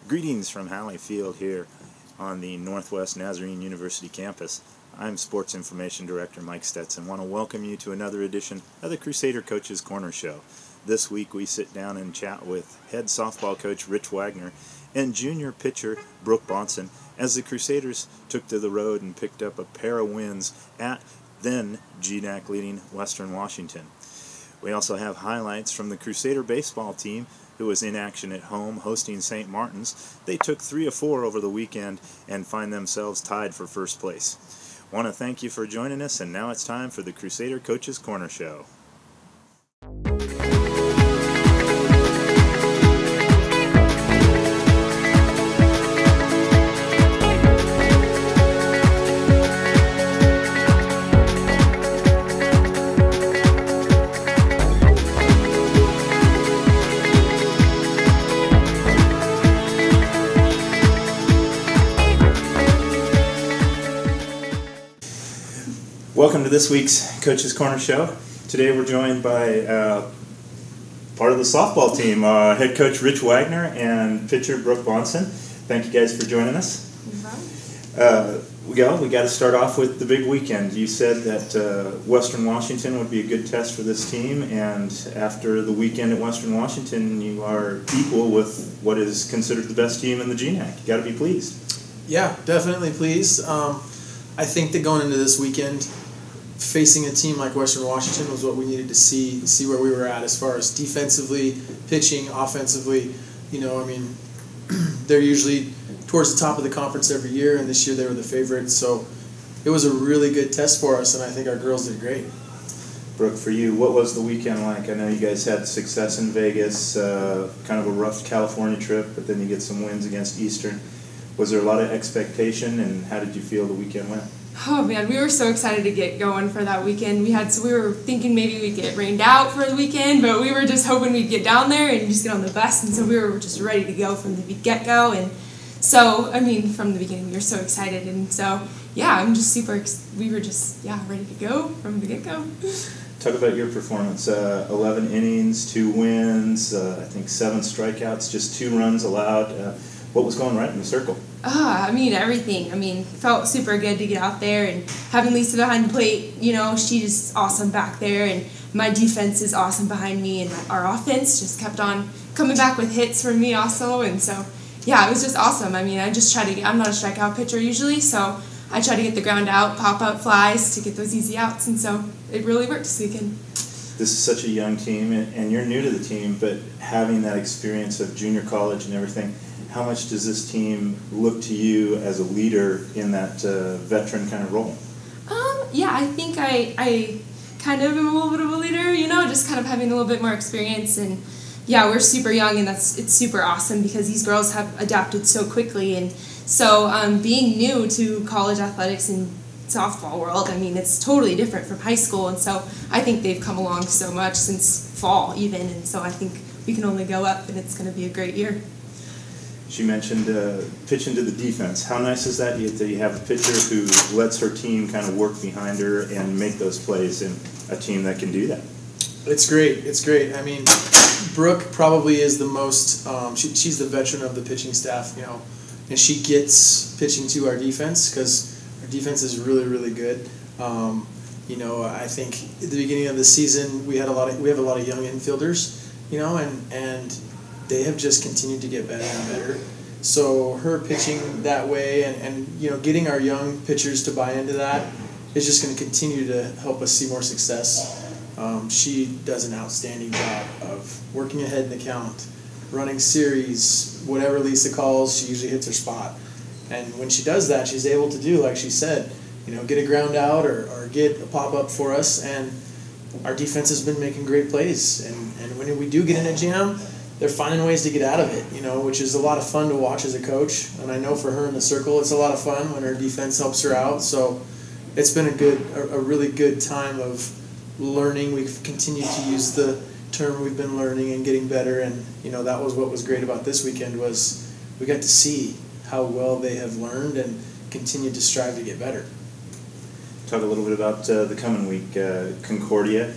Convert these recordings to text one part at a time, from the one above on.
Greetings from Halley Field here on the Northwest Nazarene University campus. I'm Sports Information Director Mike Stetson. I want to welcome you to another edition of the Crusader Coaches Corner Show. This week we sit down and chat with head softball coach Rich Wagner and junior pitcher Brooke Bonsen as the Crusaders took to the road and picked up a pair of wins at then GNAC leading Western Washington. We also have highlights from the Crusader baseball team who was in action at home hosting St. Martin's. They took 3 of 4 over the weekend and find themselves tied for first place. Want to thank you for joining us, and now it's time for the Crusader Coaches Corner Show. Welcome to this week's Coach's Corner Show. Today we're joined by part of the softball team, head coach Rich Wagner and pitcher Brooke Bonsen. Thank you guys for joining us. We got to start off with the big weekend. You said that Western Washington would be a good test for this team, and after the weekend at Western Washington, you are equal with what is considered the best team in the GNAC. You got to be pleased. Yeah, definitely pleased. I think that going into this weekend, facing a team like Western Washington was what we needed to see where we were at as far as defensively, pitching, offensively. They're usually towards the top of the conference every year, and this year they were the favorites. So it was a really good test for us, and I think our girls did great. Brooke, for you, what was the weekend like? I know you guys had success in Vegas, kind of a rough California trip, but then you get some wins against Eastern. Was there a lot of expectation, and how did you feel the weekend went? Oh man, we were so excited to get going for that weekend. We were thinking maybe we'd get rained out for the weekend, but we were just hoping we'd get down there and just get on the bus, and so we were just ready to go from the get-go. And so, from the beginning, we were so excited, and so, yeah, we were just ready to go from the get-go. Talk about your performance. 11 innings, 2 wins, I think 7 strikeouts, just 2 runs allowed. What was going right in the circle? Everything. Felt super good to get out there and having Lisa behind the plate. She's awesome back there, and my defense is awesome behind me, and our offense just kept on coming back with hits for me also. And so, yeah, it was just awesome. I'm not a strikeout pitcher usually, so I try to get the ground out, pop up flies to get those easy outs, and so it really worked this weekend. This is such a young team, and you're new to the team, but having that experience of junior college and everything, how much does this team look to you as a leader in that veteran kind of role? I think I kind of am a little bit of a leader, just kind of having a little bit more experience. And yeah, we're super young, and it's super awesome because these girls have adapted so quickly. And so being new to college athletics and softball world, it's totally different from high school. And so I think they've come along so much since fall even. And so I think we can only go up, and it's going to be a great year. She mentioned pitching to the defense. How nice is that you have a pitcher who lets her team kind of work behind her and make those plays, in a team that can do that? It's great. Brooke probably is the most, she's the veteran of the pitching staff, and she gets pitching to our defense because our defense is really, really good. I think at the beginning of the season we have a lot of young infielders, and they have just continued to get better and better. So her pitching that way and getting our young pitchers to buy into that is just going to continue to help us see more success. She does an outstanding job of working ahead in the count, running series, whatever Lisa calls, she usually hits her spot. And when she does that, she's able to do, like she said, get a ground out or get a pop-up for us. And our defense has been making great plays. And when we do get in a jam, they're finding ways to get out of it, which is a lot of fun to watch as a coach. And I know for her in the circle, it's a lot of fun when her defense helps her out. So it's been a really good time of learning. We've continued to use the term we've been learning and getting better. And, that was what was great about this weekend was we got to see how well they have learned and continue to strive to get better. Talk a little bit about the coming week. Concordia,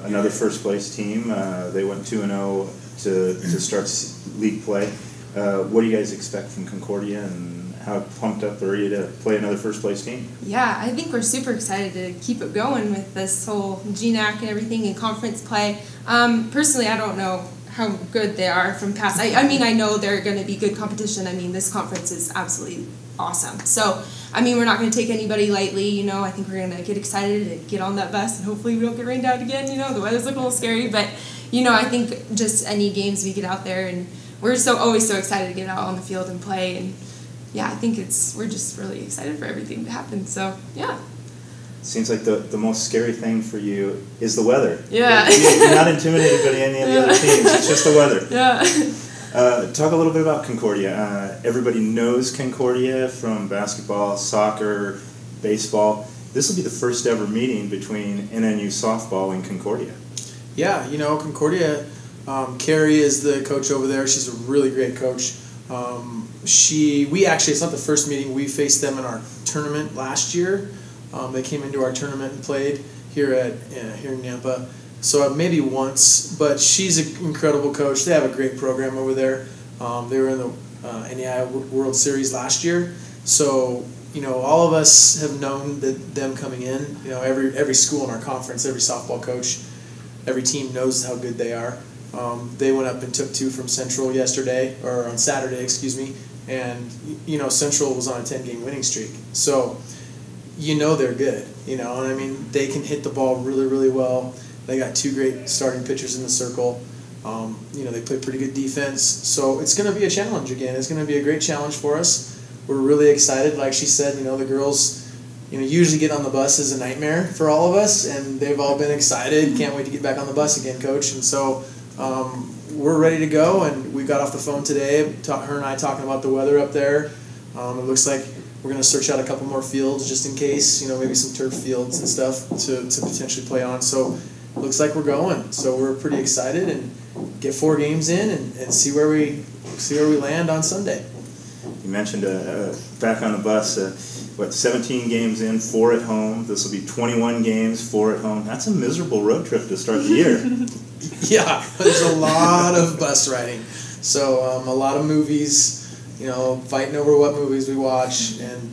another first place team. They went 2-0 to start league play. What do you guys expect from Concordia, and how pumped up are you to play another first-place team? Yeah, I think we're super excited to keep it going with this whole GNAC and everything and conference play. Personally, I don't know how good they are from past. I mean, I know they're going to be good competition. I mean, this conference is absolutely awesome. So, I mean, we're not going to take anybody lightly, you know. I think we're going to get excited and get on that bus, and hopefully we don't get rained out again, you know. The weather's looking a little scary, but, you know, I think just any games we get out there, and we're always so excited to get out on the field and play, and yeah, I think we're just really excited for everything to happen. So, yeah. Seems like the most scary thing for you is the weather. Yeah. You're not intimidated by any of the other teams. It's just the weather. Yeah. Talk a little bit about Concordia. Everybody knows Concordia from basketball, soccer, baseball. This will be the first ever meeting between NNU softball and Concordia. Yeah, you know, Concordia, Carrie is the coach over there. She's a really great coach. It's not the first meeting. We faced them in our tournament last year. They came into our tournament and played here in Nampa. So maybe once, but she's an incredible coach. They have a great program over there. They were in the NEI World Series last year. So, you know, all of us have known them coming in. You know, every school in our conference, every softball coach, every team knows how good they are. They went up and took 2 from Central on Saturday, excuse me. And, you know, Central was on a 10-game winning streak. So, you know they're good, you know, and I mean, they can hit the ball really, really well. They got 2 great starting pitchers in the circle. You know, they play pretty good defense. So it's going to be a challenge again. It's going to be a great challenge for us. We're really excited. Like she said, you know, the girls, you know, usually get on the bus is a nightmare for all of us, and they've all been excited. Can't wait to get back on the bus again, Coach. And so we're ready to go, and we got off the phone today, her and I talking about the weather up there. It looks like we're going to search out a couple more fields just in case, you know, maybe some turf fields and stuff to potentially play on. So it looks like we're going. So we're pretty excited and get 4 games in and see where we land on Sunday. You mentioned back on the bus, 17 games in, 4 at home. This will be 21 games, 4 at home. That's a miserable road trip to start the year. Yeah, there's a lot of bus riding. So a lot of movies. You know, fighting over what movies we watch, and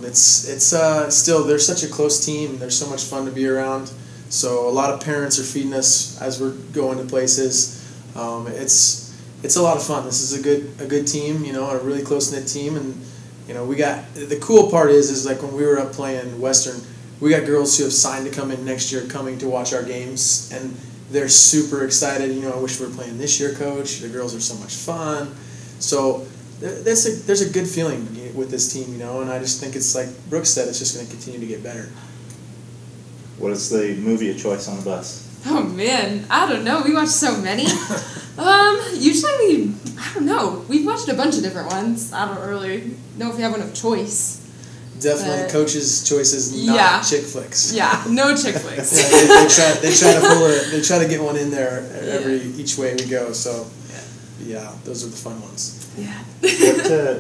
it's still, they're such a close team. They're so much fun to be around. So a lot of parents are feeding us as we're going to places. It's a lot of fun. This is a good team. You know, a really close knit team, and you know, we got the cool part is like when we were up playing Western, we got girls who have signed to come in next year, coming to watch our games, and they're super excited. You know, I wish we were playing this year, Coach. The girls are so much fun. So there's a good feeling with this team, you know, and I just think it's like Brooke said, it's just going to continue to get better. What is the movie of choice on the bus? Oh man, I don't know. We watch so many. Usually I don't know. We've watched a bunch of different ones. I don't really know if we have one of choice. Definitely, Coach's choice is not chick flicks. Yeah, no chick flicks. They try to get one in there each way we go. So yeah, those are the fun ones. Yeah.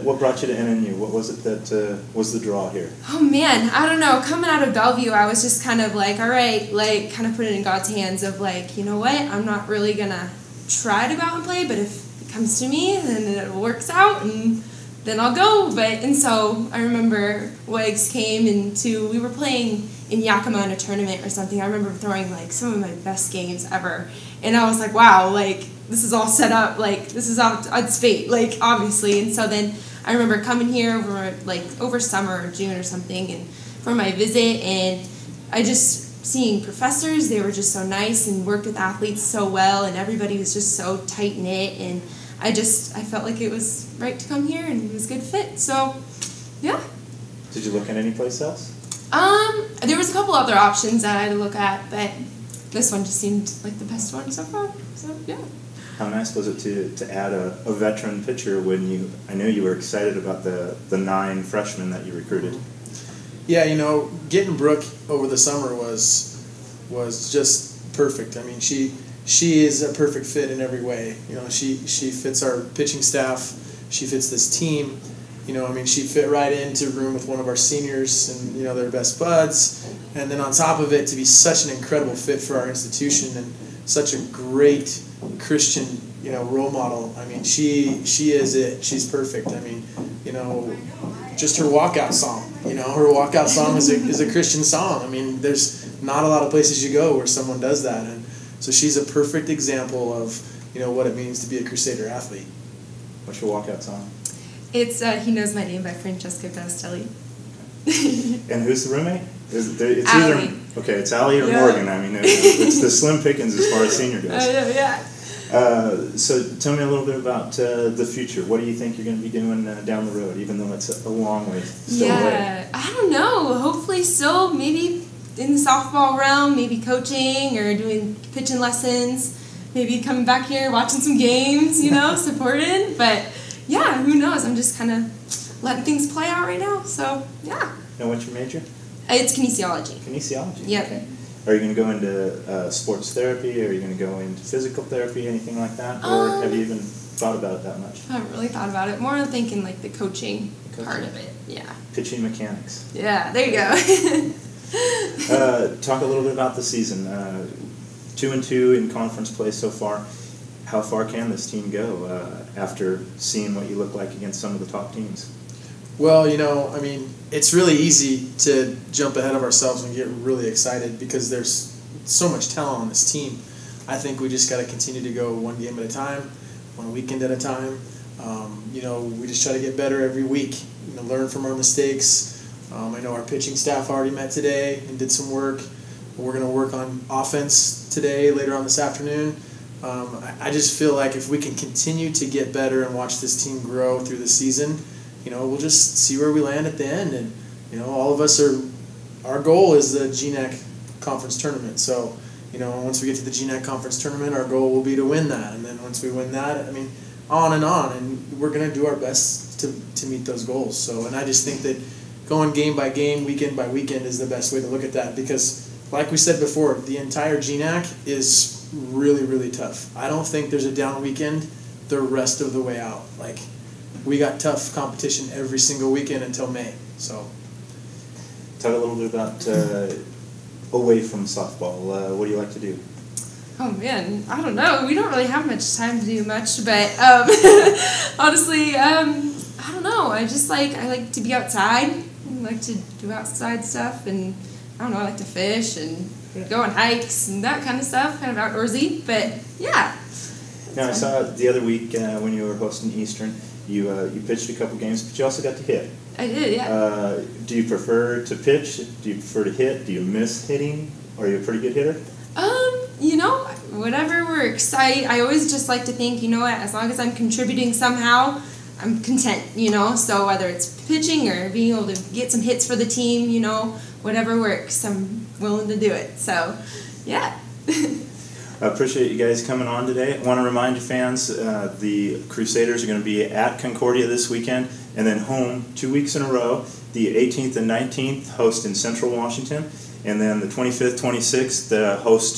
What brought you to NNU? What was it that was the draw here? Oh man, I don't know. Coming out of Bellevue, I was just kind of like, all right, like kind of put it in God's hands of like, you know what? I'm not really gonna try to go out and play, but if it comes to me, then it works out, and then I'll go. And so I remember Wags came we were playing in Yakima in a tournament or something. I remember throwing like some of my best games ever, and I was like, wow, like this is all set up, like this is it's fate, like obviously. And so then I remember coming here over summer or June or something, and for my visit, and I just seeing professors, they were just so nice and worked with athletes so well, and everybody was just so tight knit, and I felt like it was right to come here, and it was a good fit. So yeah. Did you look at any place else? There was a couple other options that I had to look at, but this one just seemed like the best one so far. So yeah. How nice was it to add a veteran pitcher when I knew you were excited about the 9 freshmen that you recruited? Yeah, you know, getting Brooke over the summer was just perfect. I mean, she is a perfect fit in every way. You know, she fits our pitching staff. She fits this team. You know, I mean, she fit right into a room with one of our seniors, and, you know, they're best buds. And then on top of it, to be such an incredible fit for our institution and such a great Christian, role model. I mean, she is it. She's perfect. I mean, just her walkout song. Her walkout song is a Christian song. I mean, there's not a lot of places you go where someone does that, and so she's a perfect example of what it means to be a Crusader athlete. What's your walkout song? It's "He Knows My Name" by Francesca Castelli. And who's the roommate? It's Allie. It's Allie or Morgan. I mean, it's the slim pickings as far as senior goes. Yeah. So tell me a little bit about the future. What do you think you're going to be doing down the road, even though it's a long way still away? I don't know. Hopefully still maybe in the softball realm, maybe coaching or doing pitching lessons, maybe coming back here, watching some games, supporting. But yeah, who knows? I'm just kind of letting things play out right now. So yeah. And what's your major? It's kinesiology. Kinesiology? Yep. Okay. Are you going to go into sports therapy? Are you going to go into physical therapy, anything like that? Or have you even thought about it that much? I haven't really thought about it. More thinking like the coaching part of it. Yeah. Pitching mechanics. Yeah, there you go. Talk a little bit about the season. 2-2 in conference play so far. How far can this team go after seeing what you look like against some of the top teams? Well, I mean, it's really easy to jump ahead of ourselves and get really excited because there's so much talent on this team. I think we just got to continue to go one game at a time, one weekend at a time. We just try to get better every week, learn from our mistakes. I know our pitching staff already met today and did some work. We're going to work on offense today, later on this afternoon. I just feel like if we can continue to get better and watch this team grow through the season, we'll just see where we land at the end. And, all of us our goal is the GNAC conference tournament. So, once we get to the GNAC conference tournament, our goal will be to win that. And then once we win that, on. And we're going to do our best to meet those goals. So, and I just think that going game by game, weekend by weekend is the best way to look at that because, like we said before, the entire GNAC is really, really tough. I don't think there's a down weekend the rest of the way out. We got tough competition every single weekend until May. So, talk a little bit about away from softball. What do you like to do? Oh man, I don't know. We don't really have much time to do much, but honestly, I don't know. I like to be outside. I like to do outside stuff, and I don't know. I like to fish and go on hikes and that kind of stuff. Kind of outdoorsy, but yeah. Now I saw the other week when you were hosting Eastern. You pitched a couple games, but you also got to hit. I did, yeah. Do you prefer to pitch? Do you prefer to hit? Do you miss hitting? Are you a pretty good hitter? Whatever we're excited. I always just like to think, as long as I'm contributing somehow, I'm content, So whether it's pitching or being able to get some hits for the team, whatever works, I'm willing to do it. So, yeah. I appreciate you guys coming on today. I want to remind you fans, the Crusaders are going to be at Concordia this weekend and then home 2 weeks in a row. The 18th and 19th host in Central Washington, and then the 25th, 26th host,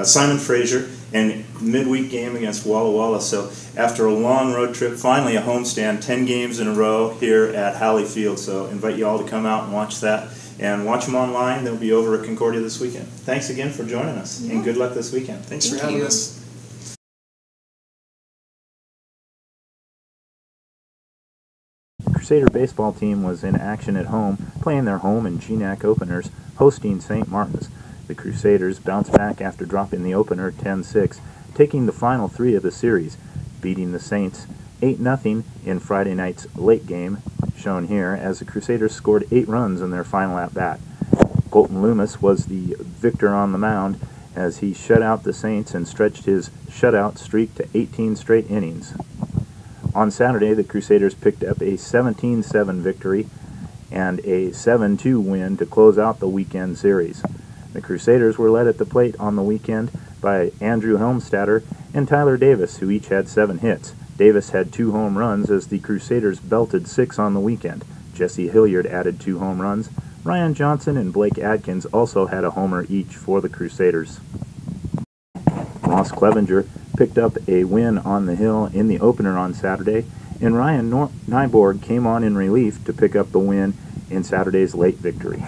Simon Fraser, and midweek game against Walla Walla. So after a long road trip, finally a homestand, 10 games in a row here at Halley Field. So invite you all to come out and watch that. And watch them online. They'll be over at Concordia this weekend. Thanks again for joining us, and good luck this weekend. Thanks for having us. The Crusader baseball team was in action at home, playing their home and GNAC openers, hosting St. Martin's. The Crusaders bounced back after dropping the opener 10-6, taking the final 3 of the series, beating the Saints 8-0 in Friday night's late game, shown here, as the Crusaders scored 8 runs in their final at-bat. Colton Loomis was the victor on the mound as he shut out the Saints and stretched his shutout streak to 18 straight innings. On Saturday, the Crusaders picked up a 17-7 victory and a 7-2 win to close out the weekend series. The Crusaders were led at the plate on the weekend by Andrew Helmstadter and Tyler Davis, who each had 7 hits. Davis had 2 home runs as the Crusaders belted 6 on the weekend. Jesse Hilliard added 2 home runs. Ryan Johnson and Blake Adkins also had a homer each for the Crusaders. Ross Clevenger picked up a win on the hill in the opener on Saturday, and Ryan Nyborg came on in relief to pick up the win in Saturday's late victory.